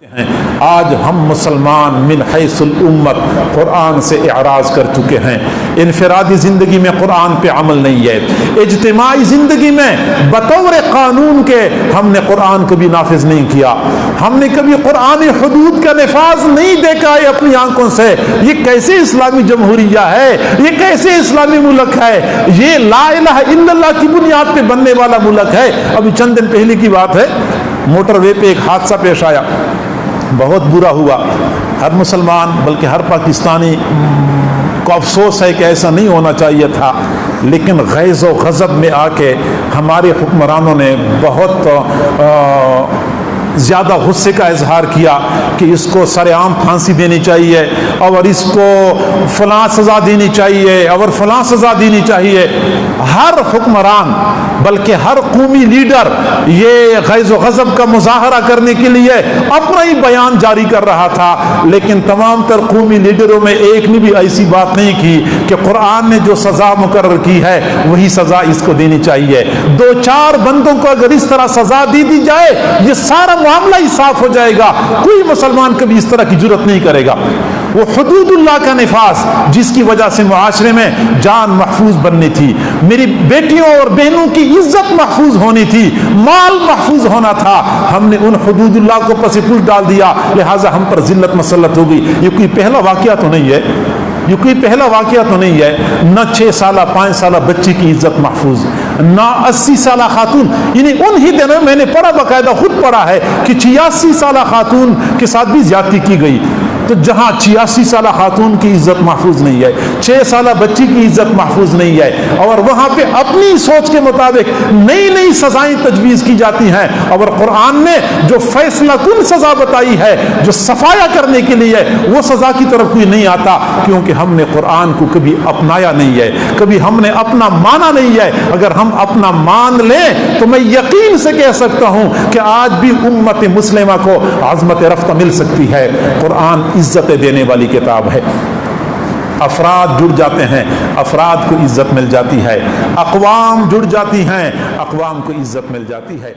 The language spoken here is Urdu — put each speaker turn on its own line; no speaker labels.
آج ہم مسلمان من حیث الامت قرآن سے اعراض کر چکے ہیں. انفرادی زندگی میں قرآن پہ عمل نہیں ہے. اجتماعی زندگی میں بطور قانون کے ہم نے قرآن کبھی نافذ نہیں کیا. ہم نے کبھی قرآن حدود کا نفاذ نہیں دیکھا ہے اپنی آنکھوں سے. یہ کیسے اسلامی جمہوریہ ہے؟ یہ کیسے اسلامی ملک ہے؟ یہ لا الہ الا اللہ کی بنیاد پہ بننے والا ملک ہے. ابھی چند دن پہلے کی بات ہے, موٹر وے پہ ایک حادثہ پیش آیا, بہت برا ہوا. ہر مسلمان بلکہ ہر پاکستانی کو افسوس ہے کہ ایسا نہیں ہونا چاہیے تھا, لیکن غیظ و غضب میں آ کے ہمارے حکمرانوں نے بہت زیادہ غصے کا اظہار کیا کہ اس کو سر عام پھانسی دینی چاہیے اور اس کو فلاں سزا دینی چاہیے اور فلاں سزا دینی چاہیے. ہر حکمران بلکہ ہر قومی لیڈر یہ غیظ و غضب کا مظاہرہ کرنے کے لیے اپنا ہی بیان جاری کر رہا تھا, لیکن تمام تر قومی لیڈروں میں ایک نے بھی ایسی بات نہیں کی کہ قرآن نے جو سزا مقرر کی ہے وہی سزا اس کو دینی چاہیے. دو چار بندوں کو اگر اس طرح سزا دی جائے یہ سارا معاملہ ہی صاف ہو جائے گا. کوئی مسلمان کبھی اس طرح کی جرات نہیں کرے گا. وہ حدود اللہ کا نفاذ جس کی وجہ سے معاشرے میں جان محفوظ بننی تھی, میری بیٹیوں اور بہنوں کی عزت محفوظ ہونی تھی, مال محفوظ ہونا تھا, ہم نے ان حدود اللہ کو پس پوچھ ڈال دیا, لہٰذا ہم پر ذلت مسلط ہو گئی. یہ کوئی پہلا واقعہ تو نہیں ہے, یہ کوئی پہلا واقعہ تو نہیں ہے. نہ 6 سالہ 5 سالہ بچی کی عزت محفوظ, نہ 80 سالہ خاتون, یعنی انہی دنوں میں نے پڑھا, باقاعدہ خود پڑھا ہے کہ 86 سالہ خاتون کے ساتھ بھی زیادتی کی گئی. تو جہاں 86 سالہ خاتون کی عزت محفوظ نہیں ہے, 6 سالہ بچی کی عزت محفوظ نہیں ہے, اور وہاں پہ اپنی سوچ کے مطابق نئی نئی سزائیں تجویز کی جاتی ہیں, اور قرآن نے جو فیصلہ کن سزا بتائی ہے, جو صفایا کرنے کے لیے, وہ سزا کی طرف کوئی نہیں آتا, کیونکہ ہم نے قرآن کو کبھی اپنایا نہیں ہے, کبھی ہم نے اپنا مانا نہیں ہے. اگر ہم اپنا مان لیں تو میں یقین سے کہہ سکتا ہوں کہ آج بھی امت مسلمہ کو عظمت رفتہ مل سکتی ہے. قرآن عزت دینے والی کتاب ہے. افراد جڑ جاتے ہیں, افراد کو عزت مل جاتی ہے. اقوام جڑ جاتی ہیں, اقوام کو عزت مل جاتی ہے.